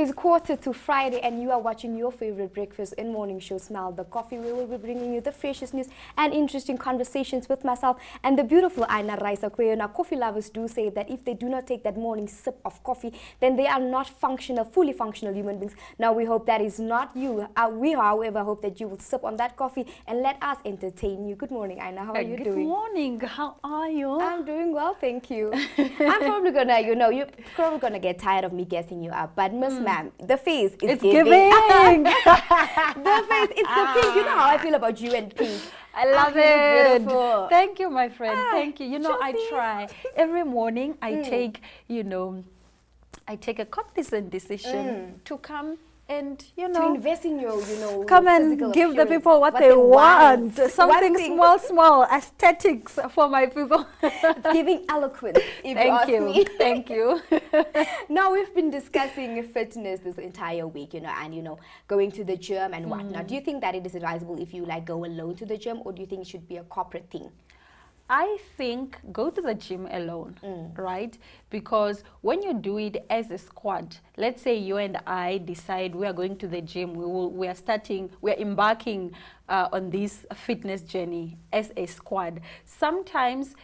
is 4:45 and you are watching your favorite breakfast and morning show, Smell the Coffee. We will be bringing you the freshest news and interesting conversations with myself and the beautiful Aina Raisa Kweyo. Now, coffee lovers do say that if they do not take that morning sip of coffee, then they are not functional, fully functional human beings. Now, we hope that is not you. We, however, hope that you will sip on that coffee and let us entertain you. Good morning, Aina. How are you doing? Good morning. How are you? I'm doing well, thank you. I'm probably gonna, you're probably gonna get tired of me guessing you up, but Miss Ma'am, the face is giving. The face, it's the pink. You know how I feel about you and pink. I love it. Beautiful. Thank you, my friend. Thank you. You know, Josie. I try every morning. I take, I take a cognizant decision to come and, to invest in your, come and give the people what they want. Something small, aesthetics for my people. Giving eloquence, if you ask me. Thank you. Now, we've been discussing fitness this entire week, and, going to the gym and whatnot. Do you think that it is advisable if you, go alone to the gym, or do you think it should be a corporate thing? I think go to the gym alone, right? Because when you do it as a squad, let's say you and I decide we are going to the gym, we are embarking on this fitness journey as a squad. Sometimes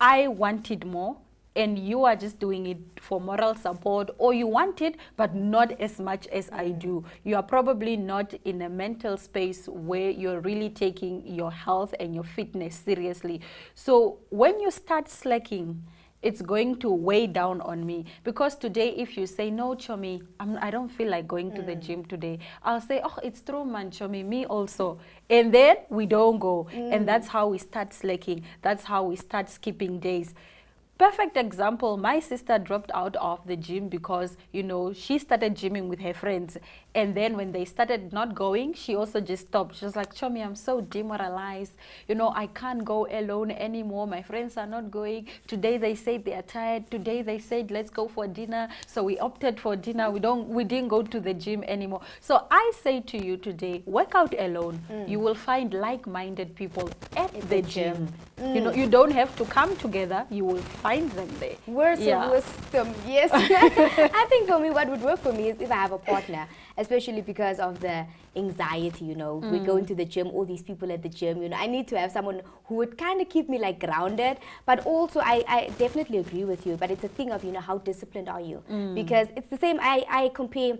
I wanted more, and you are just doing it for moral support, or you want it, but not as much as I do. You are probably not in a mental space where you're really taking your health and your fitness seriously. So when you start slacking, it's going to weigh down on me. Because today, if you say, no, Chomi, I don't feel like going to the gym today, I'll say, oh, it's true, man, Chomi, me also. And then we don't go. And that's how we start slacking. That's how we start skipping days. Perfect example, my sister dropped out of the gym because, she started gymming with her friends. And then when they started not going, she also just stopped. She was like, Chomi, I'm so demoralized. I can't go alone anymore. My friends are not going. Today they said they are tired. Today they said, let's go for dinner. So we opted for dinner. We didn't go to the gym anymore. So I say to you today, work out alone. You will find like-minded people at the gym. You don't have to come together. You will find them there. Words of wisdom, yes. I think for me, what would work for me is if I have a partner, especially because of the anxiety, we're going to the gym, all these people at the gym, I need to have someone who would kind of keep me grounded. But also, I definitely agree with you, but it's a thing of, how disciplined are you? Because it's the same, I compare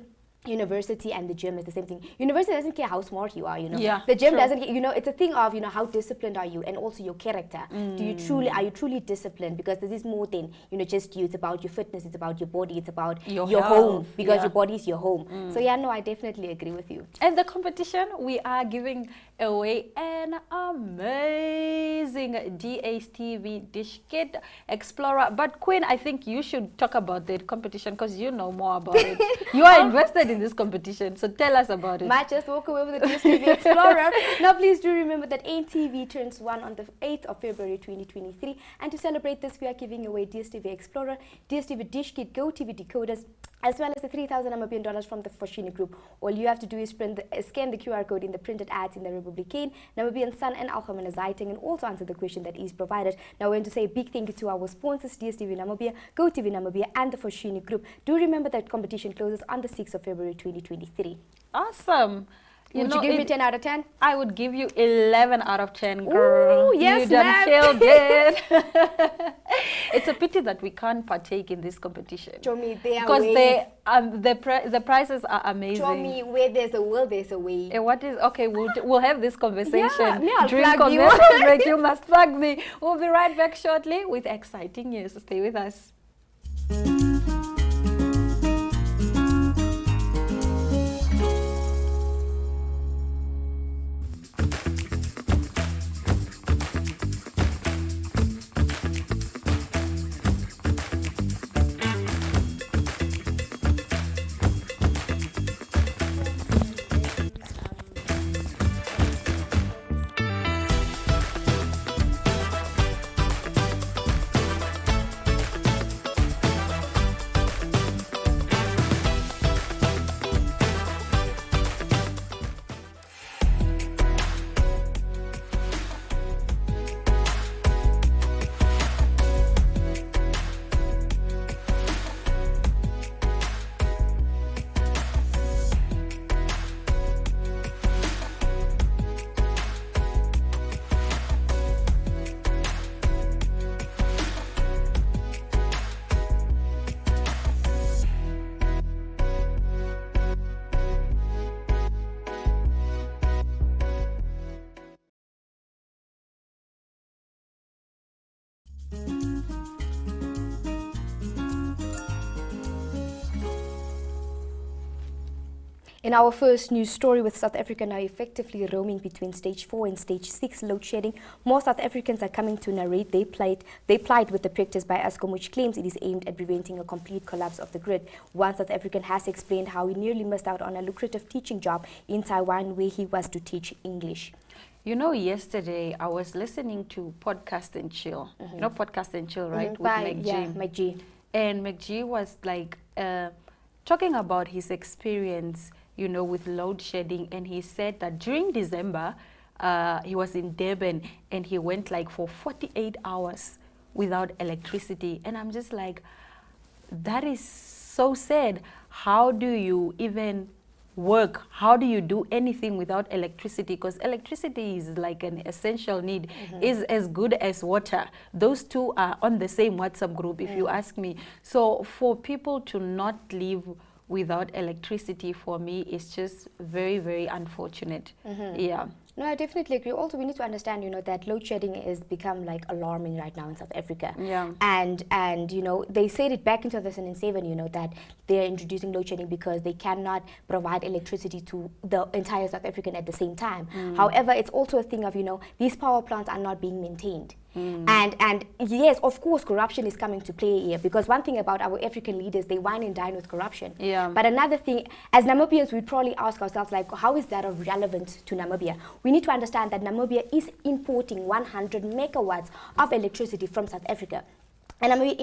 university and the gym is the same thing. University doesn't care how smart you are, Yeah, the gym doesn't care, it's a thing of, how disciplined are you, and also your character. Are you truly disciplined? Because this is more than, just you. It's about your fitness, it's about your body, it's about your home, because your body is your home. So no, I definitely agree with you. And the competition, we are giving away an amazing DSTV Dish Kit Explorer. But Queen, I think you should talk about the competition because you know more about it. You are invested in this competition, so tell us about it. Might just walk away with the DSTV Explorer. Now, please do remember that ATV turns 1 on the 8th of February 2023, and to celebrate this, we are giving away DSTV Explorer, DSTV Dish Kit, Go TV decoders, as well as the 3,000 Namibian dollars from the Foschini Group. All you have to do is scan the QR code in the printed ads in the Republican, Namibian Sun and Algemene Zeitung, and also answer the question that is provided. Now, we're going to say a big thank you to our sponsors, DSTV Namibia, Go TV Namibia, and the Foschini Group. Do remember that competition closes on the 6th of February 2023. Awesome. Would you give me 10 out of 10? I would give you 11 out of 10, girl. Ooh, yes, you done killed it. It's a pity that we can't partake in this competition. Show me there because the prizes are amazing. Show me where there's a will, there's a way. What is okay? We'll have this conversation. I'll during plug break. You must plug me. We'll be right back shortly with exciting news. Stay with us. In our first news story, with South Africa now effectively roaming between stage 4 and stage 6 load shedding, more South Africans are coming to narrate their plight with the practice by Eskom, which claims it is aimed at preventing a complete collapse of the grid. One South African has explained how he nearly missed out on a lucrative teaching job in Taiwan, where he was to teach English. You know, yesterday I was listening to Podcast and Chill. You know Podcast and Chill, right? With McG. And McG was like talking about his experience, you know, with load shedding. And he said that during December, he was in Durban and he went like for 48 hours without electricity. And I'm just like, that is so sad. How do you even work? How do you do anything without electricity? Because electricity is like an essential need, is as good as water. Those two are on the same WhatsApp group, if you ask me. So for people to not live without electricity, for me, is just very, very unfortunate. Yeah. No, I definitely agree. Also, we need to understand, you know, that load shedding has become like alarming right now in South Africa. Yeah. And you know, they said it back in 2007, you know, that they're introducing load shedding because they cannot provide electricity to the entire South African at the same time. However, it's also a thing of, you know, these power plants are not being maintained. And yes, of course, corruption is coming to play here, because one thing about our African leaders, they wine and dine with corruption. Yeah. But another thing, as Namibians, we'd probably ask ourselves, like, how is that of relevance to Namibia? We need to understand that Namibia is importing 100 megawatts of electricity from South Africa. And Namibia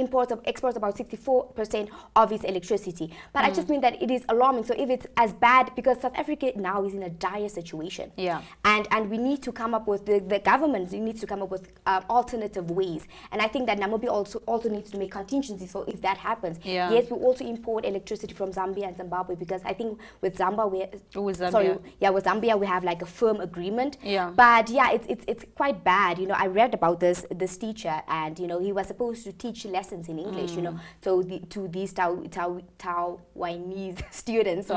exports about 64% of its electricity. But I just mean that it is alarming. So if it's as bad, because South Africa now is in a dire situation. Yeah. And we need to come up with, the government needs to come up with alternative ways. And I think that Namibia also needs to make contingencies for if that happens. Yeah. Yes, we also import electricity from Zambia and Zimbabwe, because I think with Zambia, with Zambia we have like a firm agreement. Yeah. But yeah, it's quite bad. You know, I read about this teacher, and you know, he was supposed to teach lessons in English, you know, to these Taiwanese students,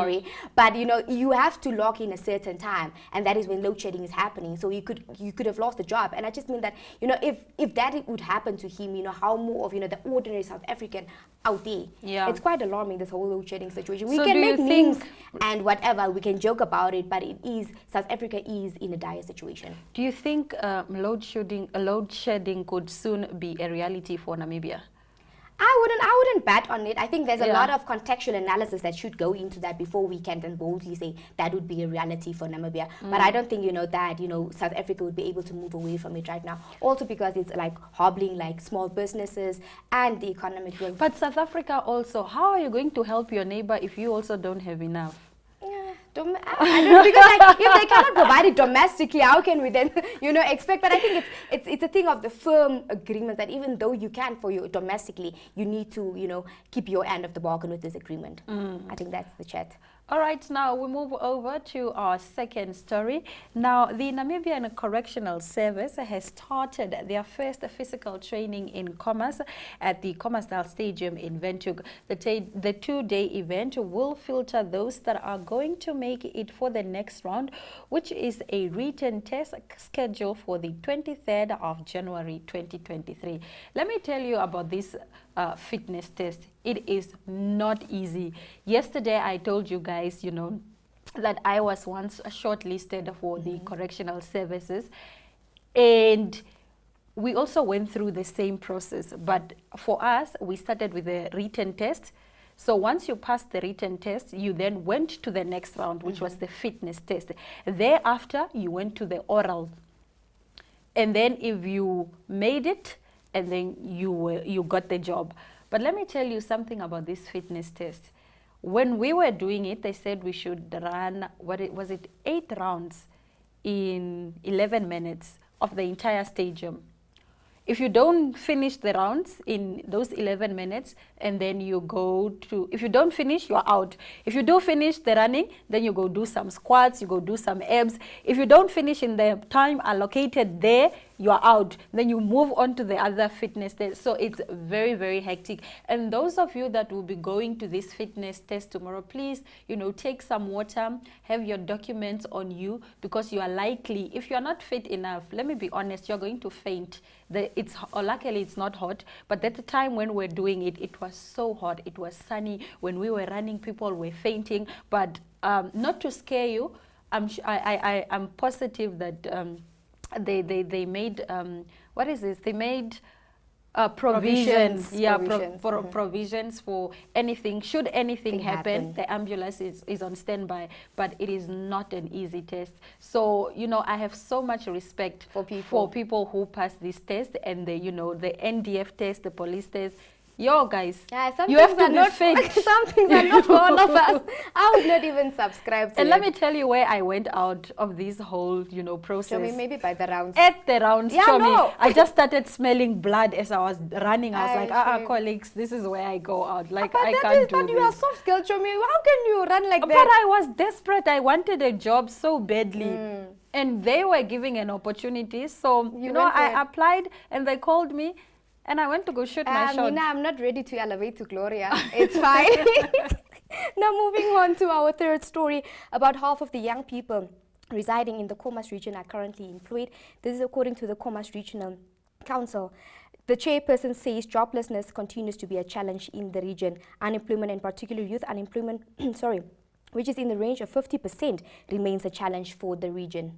but you know, you have to log in a certain time, and that is when load shedding is happening. So you could have lost the job. And I just mean that, you know, if that would happen to him, you know, how more of, you know, the ordinary South African out there. Yeah. It's quite alarming, this whole load shedding situation. We So can do make you memes think, and whatever, we can joke about it, but South Africa is in a dire situation. do you think load shedding could soon be a reality for Namibia? I wouldn't bet on it. I think there's a lot of contextual analysis that should go into that before we can then boldly say that would be a reality for Namibia. But I don't think, you know, that, you know, South Africa would be able to move away from it right now. Also because it's like hobbling like small businesses and the economic growth. But South Africa also, how are you going to help your neighbor if you also don't have enough? I don't, because like, if they cannot provide it domestically, how can we then, you know, expect? But I think it's a thing of the firm agreement that even though you can for you domestically, you need to, you know, keep your end of the bargain with this agreement. I think that's the chat. All right, now we move over to our second story. Now, the Namibian Correctional Service has started their first physical training in commerce at the Commercial Stadium in Windhoek. The two-day event will filter those that are going to make it for the next round, which is a written test scheduled for the 23rd of January 2023. Let me tell you about this fitness test. It is not easy. Yesterday I told you guys, you know, that I was once shortlisted for the correctional services, and we also went through the same process, but for us we started with a written test. So once you passed the written test, you then went to the next round, which was the fitness test. Thereafter you went to the oral, and then if you made it, and then you got the job. But let me tell you something about this fitness test. When we were doing it, they said we should run, was it 8 rounds in 11 minutes of the entire stadium. If you don't finish the rounds in those 11 minutes, and then you go to, if you don't finish, you're out. If you do finish the running, then you go do some squats, you go do some abs. If you don't finish in the time allocated there, you are out. Then you move on to the other fitness test. So it's very, very hectic. And those of you that will be going to this fitness test tomorrow, please, take some water, have your documents on you, because you are likely, if you are not fit enough, let me be honest, you're going to faint. Luckily it's not hot, but at the time when we're doing it, it was so hot. It was sunny. When we were running, people were fainting. But not to scare you, I'm positive that they made what is this? They made provisions. Provisions for anything. Should anything happen, the ambulance is on standby. But it is not an easy test. So I have so much respect for people who pass this test, and the NDF test, the police test. Yo, guys, you have to be fit. Some things are not for all of us. I would not even subscribe to it. And let me tell you where I went out of this whole, process. Show me, maybe by the rounds. At the rounds, yeah, no. I just started smelling blood as I was running. I was like, colleagues, this is where I go out. Like, I can't do this. But you are soft girl, Chomi. How can you run like that? But I was desperate. I wanted a job so badly. And they were giving an opportunity. So, I applied and they called me. And I went to go shoot my shot. I'm not ready to elevate to Gloria. It's fine. Now moving on to our third story. About half of the young people residing in the Khomas region are currently employed. This is according to the Khomas Regional Council. The chairperson says joblessness continues to be a challenge in the region. Unemployment, and particularly youth unemployment, which is in the range of 50%, remains a challenge for the region.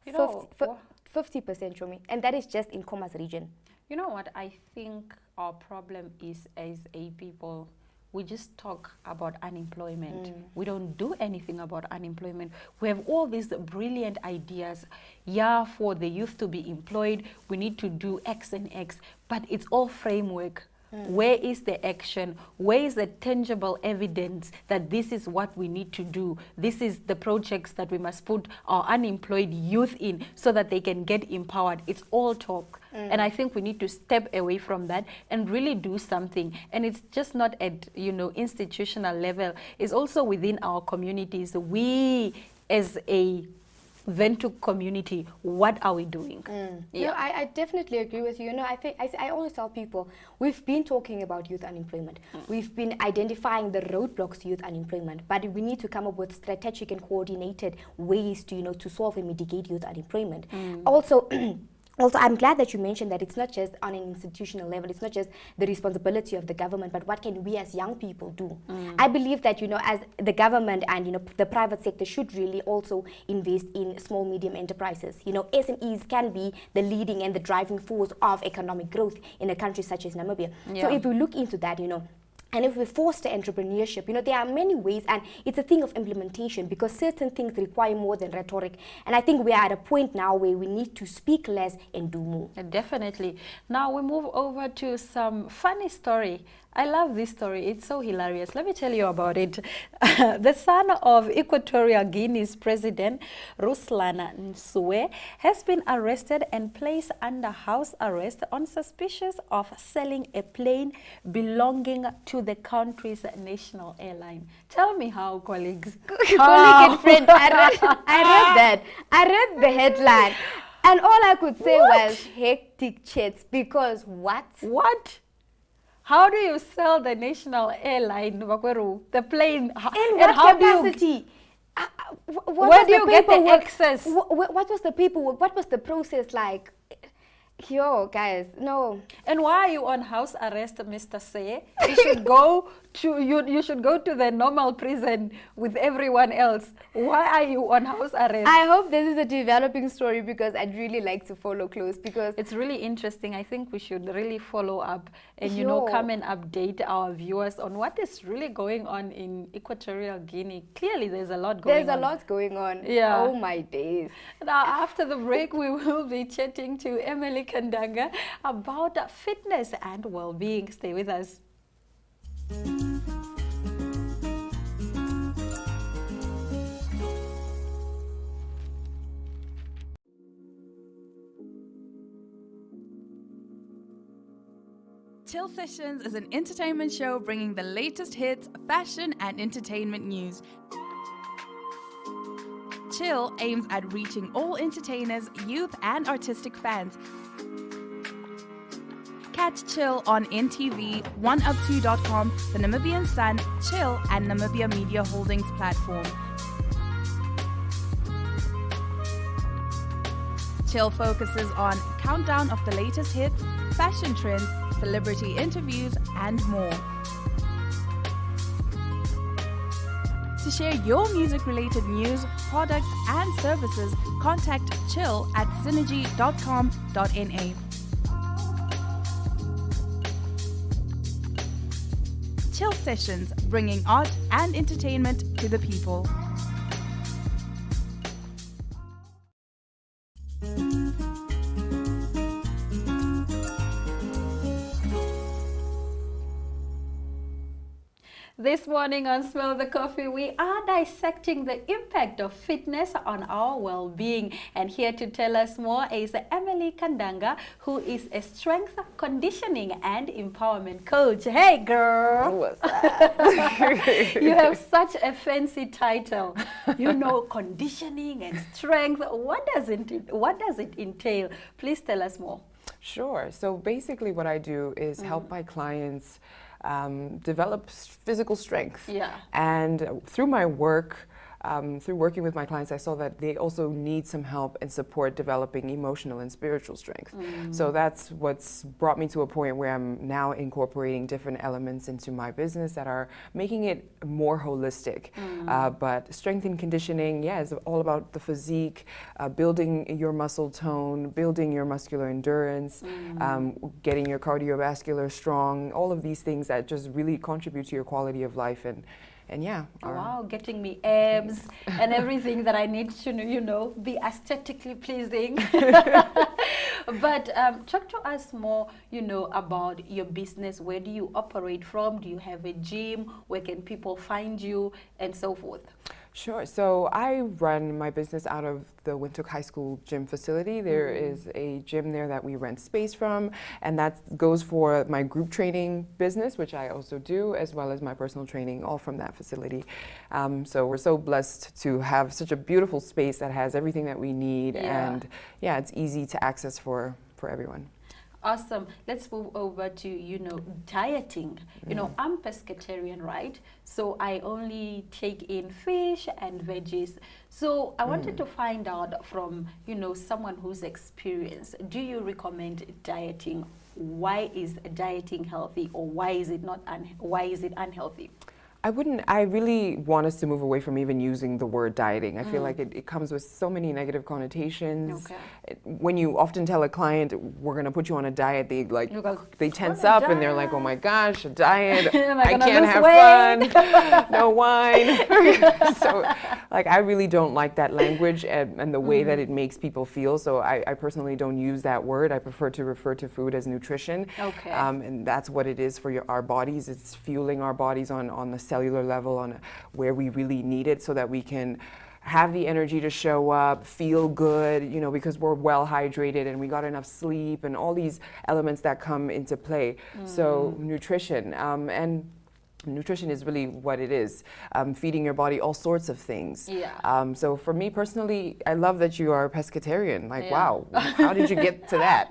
50%, Chomi. And that is just in Khomas region. You know what? I think our problem is, as a people, we just talk about unemployment. We don't do anything about unemployment. We have all these brilliant ideas. Yeah, for the youth to be employed, we need to do X and X, but it's all framework. Where is the action? Where is the tangible evidence that this is what we need to do? This is the projects that we must put our unemployed youth in so that they can get empowered. It's all talk. And I think we need to step away from that and really do something. And it's just not at, institutional level. It's also within our communities. We, as a Ventuk community, what are we doing? I definitely agree with you. I think I always tell people, we've been talking about youth unemployment. We've been identifying the roadblocks to youth unemployment, but we need to come up with strategic and coordinated ways to to solve and mitigate youth unemployment. Also, I'm glad that you mentioned that it's not just on an institutional level, it's not just the responsibility of the government, but what can we as young people do? I believe that, as the government and, the private sector should really also invest in small, medium enterprises. SMEs can be the leading and the driving force of economic growth in a country such as Namibia. So if we look into that, and if we foster entrepreneurship, there are many ways, and it's a thing of implementation, because certain things require more than rhetoric. And I think we are at a point now where we need to speak less and do more. Definitely. Now we move over to some funny story. I love this story. It's so hilarious. Let me tell you about it. The son of Equatorial Guinea's president, Ruslan Nsue, has been arrested and placed under house arrest on suspicion of selling a plane belonging to the country's national airline. Tell me how, colleagues. Colleague and friend, I read that. I read the headline. And all I could say was hectic chats, because what? What? How do you sell the national airline, the plane? In what capacity? Where do you get the access? What was the paperwork? What was the process like? Yo, guys, no. And why are you on house arrest, Mr. Say? You should go to you should go to the normal prison with everyone else. Why are you on house arrest? I hope this is a developing story, because I'd really like to follow close, because it's really interesting. I think we should really follow up and come and update our viewers on what is really going on in Equatorial Guinea. Clearly there's a lot going on. There's a lot going on. Yeah. Oh my days. Now after the break we will be chatting to Emily Kandanga about fitness and well-being. Stay with us. Chill Sessions is an entertainment show bringing the latest hits, fashion and entertainment news. Chill aims at reaching all entertainers, youth, and artistic fans. Catch Chill on NTV, 1up2.com, the Namibian Sun, Chill, and Namibia Media Holdings platform. Chill focuses on countdown of the latest hits, fashion trends, celebrity interviews, and more. To share your music-related news, products, and services, contact Chill at synergy.com.na. Chill Sessions, bringing art and entertainment to the people. This morning on Smell the Coffee, we are dissecting the impact of fitness on our well-being. And here to tell us more is Emily Kandanga, who is a strength, conditioning, and empowerment coach. Hey, girl! What's that? You have such a fancy title. You know, conditioning and strength. What does it entail? Please tell us more. Sure. So basically what I do is help my clients develop physical strength. Yeah. And through my work, through working with my clients, I saw that they also need some help and support developing emotional and spiritual strength. So that's what's brought me to a point where I'm now incorporating different elements into my business that are making it more holistic. But strength and conditioning, yeah, is all about the physique, building your muscle tone, building your muscular endurance, getting your cardiovascular strong, all of these things that just really contribute to your quality of life. And yeah. Wow, getting me abs and everything that I need to, you know, be aesthetically pleasing. But talk to us more, you know, about your business. Where do you operate from? Do you have a gym? Where can people find you? And so forth. Sure. So I run my business out of the Windhoek High School gym facility. There is a gym there that we rent space from, and that goes for my group training business, which I also do, as well as my personal training, all from that facility. So we're so blessed to have such a beautiful space that has everything that we need, and yeah, it's easy to access for everyone. Awesome. Let's move over to, you know, dieting. You know, I'm pescatarian, right? So I only take in fish and veggies. So I wanted to find out from, you know, someone who's experienced, do you recommend dieting? Why is dieting healthy, or why is it not? Why is it unhealthy? I really want us to move away from even using the word dieting. I feel like it comes with so many negative connotations. Okay. When you often tell a client, we're going to put you on a diet, they tense up and they're like, oh my gosh, a diet, I can't have fun, no wine. So like, I really don't like that language and the way that it makes people feel. So I personally don't use that word. I prefer to refer to food as nutrition. Okay. And that's what it is for our bodies. It's fueling our bodies on the cellular level, on where we really need it, so that we can have the energy to show up, feel good, you know, because we're well hydrated and we got enough sleep and all these elements that come into play. So nutrition, and nutrition is really what it is, feeding your body all sorts of things. Yeah. So for me personally, I love that you are a pescatarian. Like, wow, how did you get to that?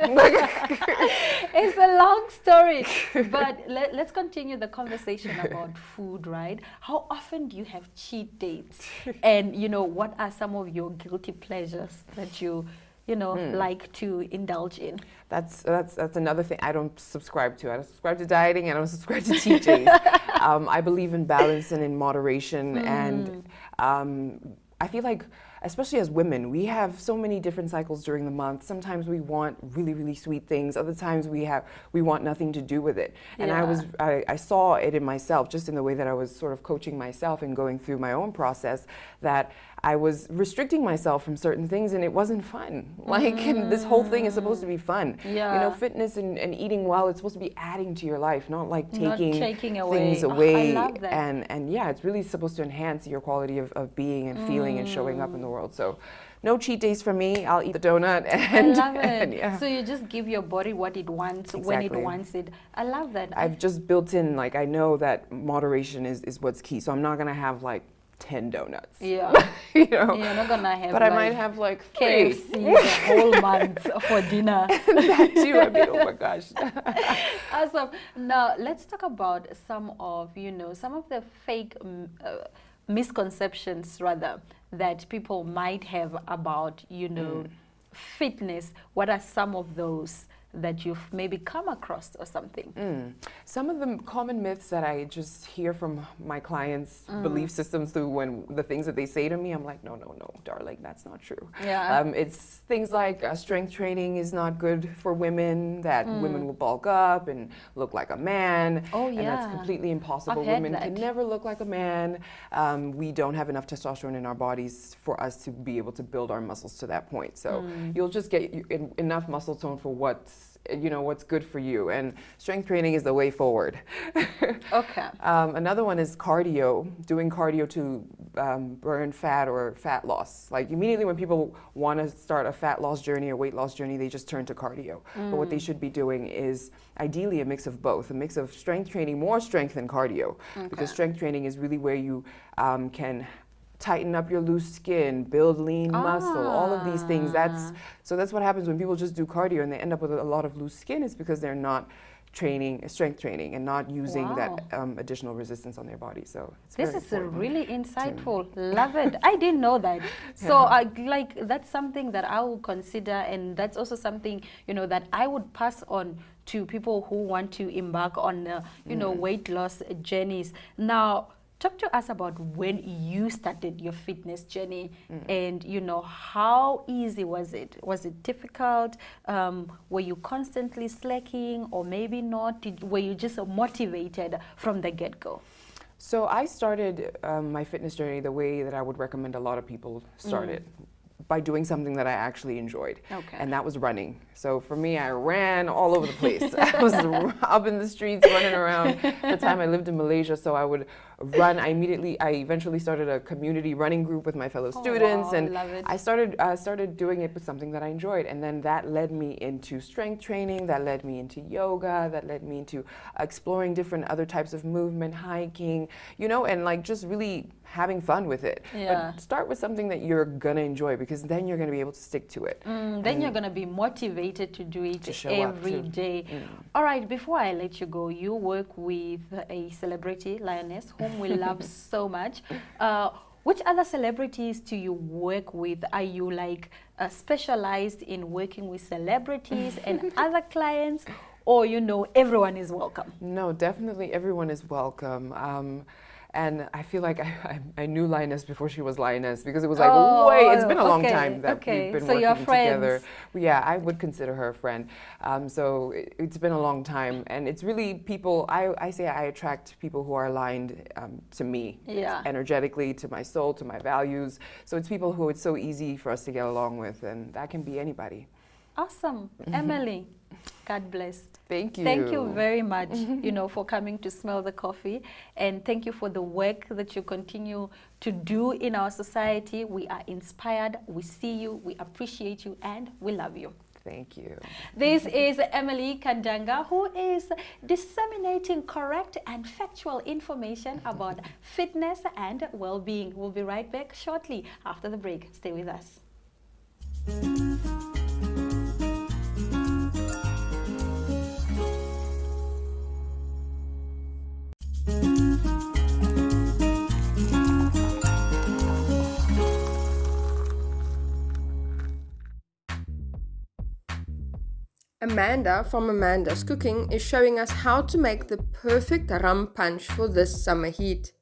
It's a long story, but let's continue the conversation about food, right? How often do you have cheat days? And, you know, what are some of your guilty pleasures that you know, like to indulge in? That's another thing I don't subscribe to. I don't subscribe to dieting, and I don't subscribe to cheat days. I believe in balance and in moderation, and I feel like, especially as women, we have so many different cycles during the month. Sometimes we want really, really sweet things. Other times we want nothing to do with it. And I saw it in myself, just in the way that I was sort of coaching myself and going through my own process, that I was restricting myself from certain things, and it wasn't fun. Like, and this whole thing is supposed to be fun. Yeah. You know, fitness and eating well, it's supposed to be adding to your life, not like taking away things away. I love that. And yeah, it's really supposed to enhance your quality of being and feeling and showing up in the world. So no cheat days for me. I'll eat the donut. And, I love it. And, yeah. So you just give your body what it wants when it wants it. I love that. I've just built in, like, I know that moderation is what's key. So I'm not going to have like 10 donuts. Yeah. You know? You're not gonna have But I might have like 3. KFC the whole month for dinner. That too. I mean, oh my gosh. Awesome. Now let's talk about some of the fake misconceptions rather that people might have about fitness. What are some of those that you've maybe come across or something? Some of the common myths that I just hear from my clients' belief systems through when the things that they say to me, I'm like, no, darling, that's not true. Yeah. It's things like strength training is not good for women, that women will bulk up and look like a man. Oh, And that's yeah. completely impossible. I've heard Women can that. never look like a man. We don't have enough testosterone in our bodies for us to be able to build our muscles to that point. So you'll just get enough muscle tone for what's good for you, and strength training is the way forward. Okay. Another one is cardio, doing cardio to burn fat or fat loss. Like immediately when people want to start a fat loss journey or weight loss journey, they just turn to cardio. But what they should be doing is ideally a mix of both, a mix of strength training, more strength than cardio, because strength training is really where you can tighten up your loose skin, build lean muscle, all of these things. That's what happens when people just do cardio and they end up with a lot of loose skin. Is because they're not strength training and not using that additional resistance on their body. So this is really insightful. Love it. I didn't know that. So that's something that I will consider, and that's also something that I would pass on to people who want to embark on weight loss journeys. Now, talk to us about when you started your fitness journey and, how easy was it? Was it difficult? Were you constantly slacking or maybe not? Were you just motivated from the get-go? So I started my fitness journey the way that I would recommend a lot of people start it, by doing something that I actually enjoyed. Okay. And that was running. So for me, I ran all over the place. I was up in the streets running around. The time I lived in Malaysia, so I would run. I eventually started a community running group with my fellow students, wow, and love it. I started doing it with something that I enjoyed, and then that led me into strength training, that led me into yoga, that led me into exploring different other types of movement, hiking, and like just really having fun with it. Yeah. But start with something that you're gonna enjoy, because then you're gonna be able to stick to it. Then you're gonna be motivated to do it every day. All right, before I let you go, you work with a celebrity lioness whom we love so much. Which other celebrities do you work with? Are you specialized in working with celebrities and other clients, or everyone is welcome? No, definitely everyone is welcome. And I feel like I knew Lioness before she was Lioness, because it was like, it's been a long time that we've been working together. Yeah, I would consider her a friend. So it's been a long time, and it's really people, I say I attract people who are aligned to me, energetically, to my soul, to my values. So it's people who it's so easy for us to get along with, and that can be anybody. Awesome. Emily, God bless. Thank you. Thank you very much, for coming to smell the coffee, and thank you for the work that you continue to do in our society. We are inspired, we see you, we appreciate you, and we love you. Thank you. This is Emily Kandanga, who is disseminating correct and factual information about fitness and well-being. We'll be right back shortly after the break. Stay with us. Amanda from Amanda's Cooking is showing us how to make the perfect rum punch for this summer heat.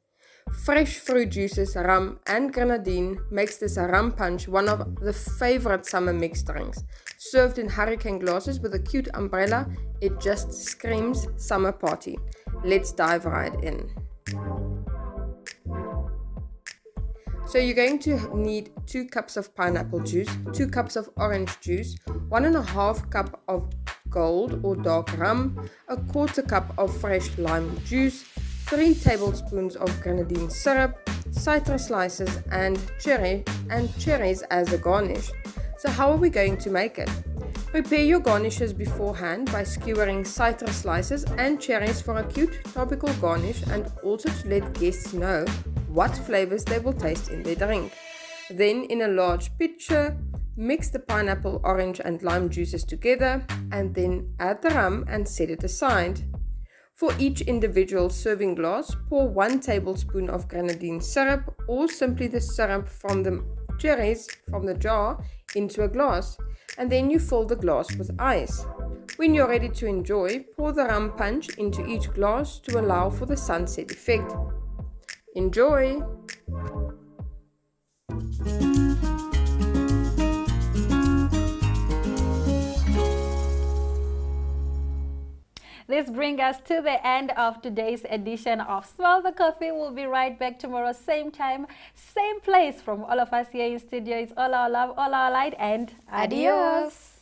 Fresh fruit juices, rum and grenadine makes this rum punch one of the favorite summer mixed drinks. Served in hurricane glasses with a cute umbrella, it just screams summer party. Let's dive right in. So you're going to need 2 cups of pineapple juice, 2 cups of orange juice, 1.5 cup of gold or dark rum, 1/4 cup of fresh lime juice, 3 tablespoons of grenadine syrup, citrus slices and cherries as a garnish. So how are we going to make it? Prepare your garnishes beforehand by skewering citrus slices and cherries for a cute tropical garnish, and also to let guests know what flavors they will taste in their drink. Then, in a large pitcher, mix the pineapple, orange and lime juices together and then add the rum and set it aside. For each individual serving glass, pour 1 tablespoon of grenadine syrup or simply the syrup from the cherries from the jar into a glass, and then you fill the glass with ice. When you're ready to enjoy, pour the rum punch into each glass to allow for the sunset effect. Enjoy! This brings us to the end of today's edition of Smell the Coffee. We'll be right back tomorrow, same time, same place. From all of us here in studio, it's all our love, all our light, and adios.